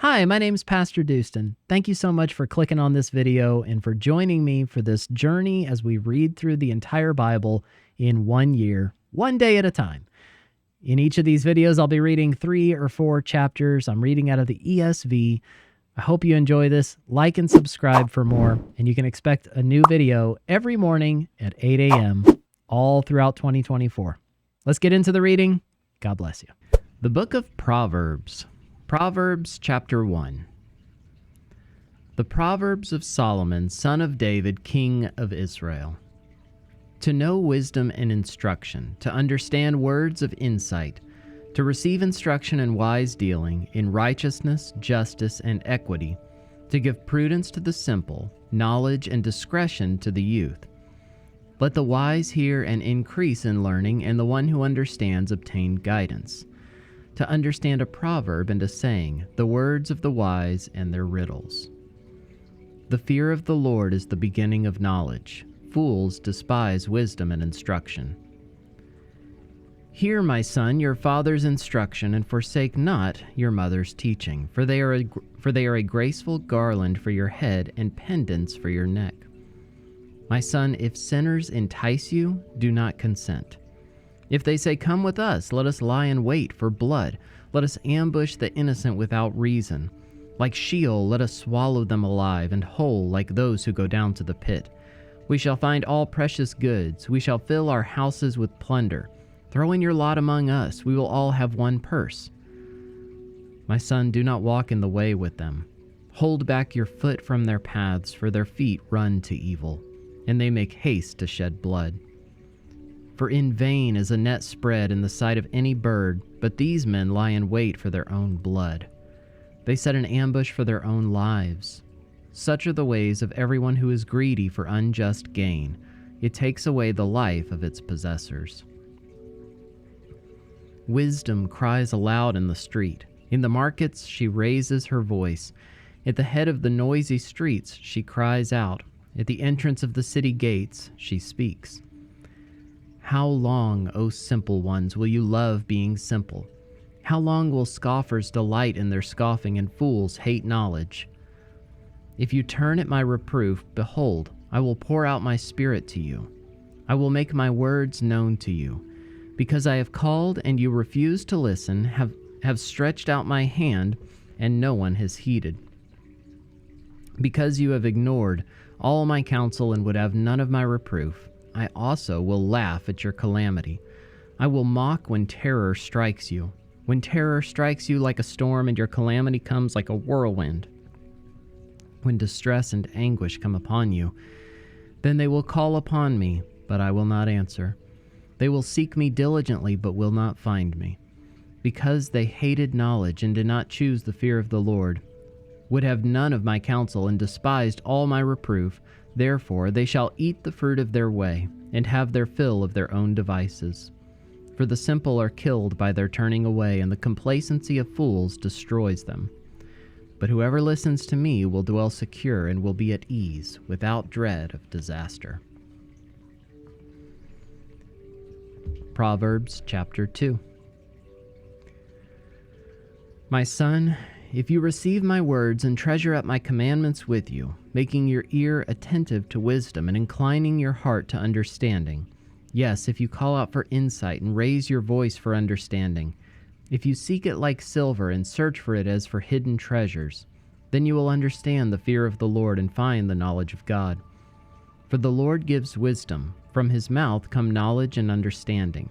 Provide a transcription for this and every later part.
Hi, my name is PastorDoostyn. Thank you so much for clicking on this video and for joining me for this journey as we read through the entire Bible in 1 year, one day at a time. In each of these videos, I'll be reading 3 or 4 chapters. I'm reading out of the ESV. I hope you enjoy this. Like and subscribe for more, and you can expect a new video every morning at 8 a.m. all throughout 2024. Let's get into the reading. God bless you. The book of Proverbs. Proverbs chapter 1. The Proverbs of Solomon, son of David, king of Israel. To know wisdom and instruction, to understand words of insight, to receive instruction in wise dealing, in righteousness, justice, and equity, to give prudence to the simple, knowledge and discretion to the youth. Let the wise hear and increase in learning, and the one who understands obtain guidance. To understand a proverb and a saying, the words of the wise and their riddles. The fear of the Lord is the beginning of knowledge. Fools despise wisdom and instruction. Hear, my son, your father's instruction, and forsake not your mother's teaching, for they are a graceful garland for your head and pendants for your neck. My son, if sinners entice you, do not consent. If they say, come with us, let us lie in wait for blood. Let us ambush the innocent without reason. Like Sheol, let us swallow them alive, and whole like those who go down to the pit. We shall find all precious goods. We shall fill our houses with plunder. Throw in your lot among us. We will all have one purse. My son, do not walk in the way with them. Hold back your foot from their paths, for their feet run to evil, and they make haste to shed blood. For in vain is a net spread in the sight of any bird, but these men lie in wait for their own blood. They set an ambush for their own lives. Such are the ways of everyone who is greedy for unjust gain. It takes away the life of its possessors. Wisdom cries aloud in the street. In the markets she raises her voice. At the head of the noisy streets she cries out. At the entrance of the city gates she speaks. How long, O simple ones, will you love being simple? How long will scoffers delight in their scoffing and fools hate knowledge? If you turn at my reproof, behold, I will pour out my spirit to you. I will make my words known to you. Because I have called and you refuse to listen, have stretched out my hand, and no one has heeded. Because you have ignored all my counsel and would have none of my reproof, I also will laugh at your calamity. I will mock when terror strikes you. When terror strikes you like a storm and your calamity comes like a whirlwind. When distress and anguish come upon you, then they will call upon me, but I will not answer. They will seek me diligently, but will not find me. Because they hated knowledge and did not choose the fear of the Lord, would have none of my counsel and despised all my reproof, therefore they shall eat the fruit of their way, and have their fill of their own devices. For the simple are killed by their turning away, and the complacency of fools destroys them. But whoever listens to me will dwell secure and will be at ease, without dread of disaster. Proverbs chapter 2. My son, if you receive my words and treasure up my commandments with you, making your ear attentive to wisdom and inclining your heart to understanding, yes, if you call out for insight and raise your voice for understanding, if you seek it like silver and search for it as for hidden treasures, then you will understand the fear of the Lord and find the knowledge of God. For the Lord gives wisdom. From his mouth come knowledge and understanding.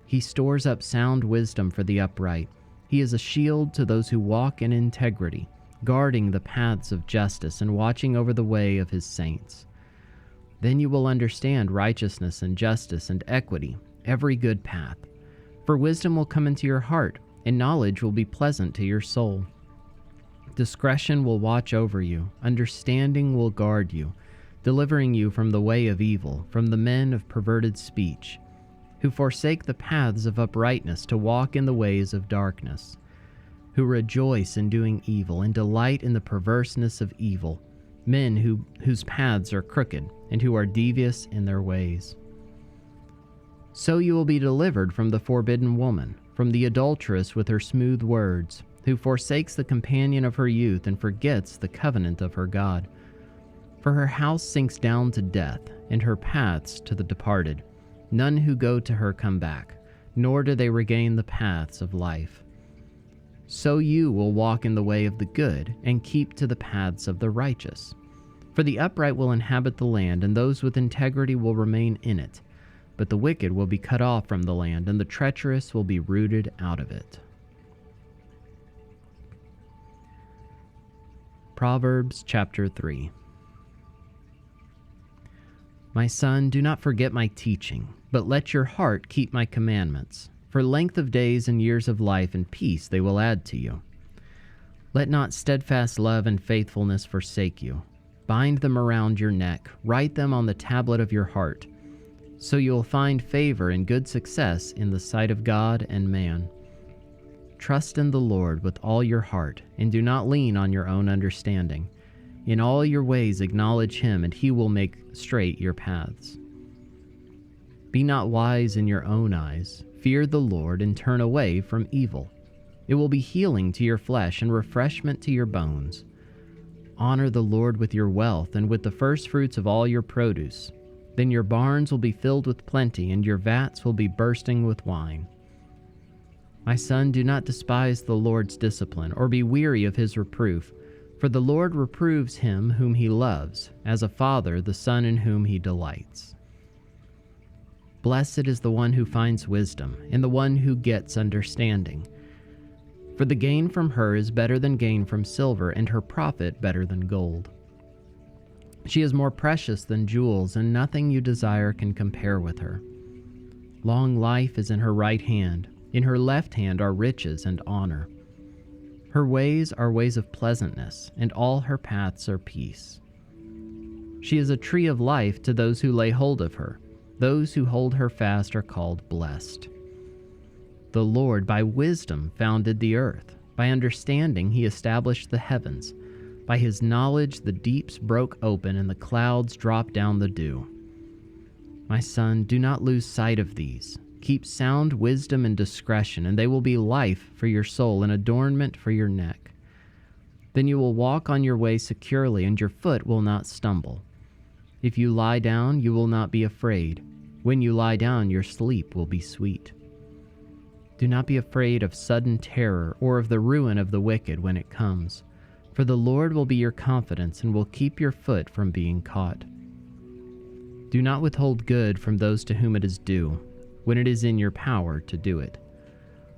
He stores up sound wisdom for the upright. He is a shield to those who walk in integrity, guarding the paths of justice and watching over the way of his saints. Then you will understand righteousness and justice and equity, every good path. For wisdom will come into your heart, and knowledge will be pleasant to your soul. Discretion will watch over you, understanding will guard you, delivering you from the way of evil, from the men of perverted speech, who forsake the paths of uprightness to walk in the ways of darkness, who rejoice in doing evil and delight in the perverseness of evil, men whose paths are crooked and who are devious in their ways. So you will be delivered from the forbidden woman, from the adulteress with her smooth words, who forsakes the companion of her youth and forgets the covenant of her God. For her house sinks down to death, and her paths to the departed. None who go to her come back, nor do they regain the paths of life. So you will walk in the way of the good, and keep to the paths of the righteous. For the upright will inhabit the land, and those with integrity will remain in it. But the wicked will be cut off from the land, and the treacherous will be rooted out of it. Proverbs chapter 3. My son, do not forget my teaching, but let your heart keep my commandments. For length of days and years of life and peace they will add to you. Let not steadfast love and faithfulness forsake you. Bind them around your neck, write them on the tablet of your heart. So you will find favor and good success in the sight of God and man. Trust in the Lord with all your heart, and do not lean on your own understanding. In all your ways acknowledge him, and he will make straight your paths. Be not wise in your own eyes. Fear the Lord and turn away from evil. It will be healing to your flesh and refreshment to your bones. Honor the Lord with your wealth and with the firstfruits of all your produce. Then your barns will be filled with plenty, and your vats will be bursting with wine. My son, do not despise the Lord's discipline, or be weary of his reproof. For the Lord reproves him whom he loves, as a father the son in whom he delights. Blessed is the one who finds wisdom, and the one who gets understanding. For the gain from her is better than gain from silver, and her profit better than gold. She is more precious than jewels, and nothing you desire can compare with her. Long life is in her right hand. In her left hand are riches and honor. Her ways are ways of pleasantness, and all her paths are peace. She is a tree of life to those who lay hold of her. Those who hold her fast are called blessed. The Lord by wisdom founded the earth. By understanding he established the heavens. By his knowledge the deeps broke open, and the clouds dropped down the dew. My son, do not lose sight of these. Keep sound wisdom and discretion, and they will be life for your soul and adornment for your neck. Then you will walk on your way securely, and your foot will not stumble. If you lie down, you will not be afraid. When you lie down, your sleep will be sweet. Do not be afraid of sudden terror or of the ruin of the wicked when it comes, for the Lord will be your confidence and will keep your foot from being caught. Do not withhold good from those to whom it is due, when it is in your power to do it.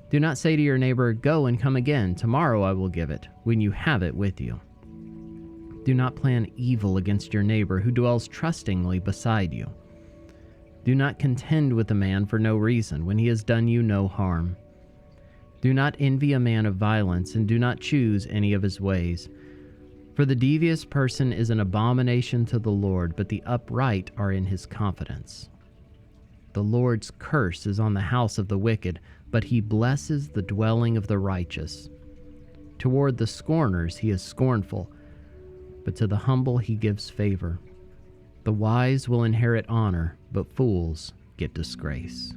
Do not say to your neighbor, "Go and come again, tomorrow I will give it," when you have it with you. Do not plan evil against your neighbor who dwells trustingly beside you. Do not contend with a man for no reason when he has done you no harm. Do not envy a man of violence, and do not choose any of his ways. For the devious person is an abomination to the Lord, but the upright are in his confidence. The Lord's curse is on the house of the wicked, but he blesses the dwelling of the righteous. Toward the scorners he is scornful, but to the humble he gives favor. The wise will inherit honor, but fools get disgrace.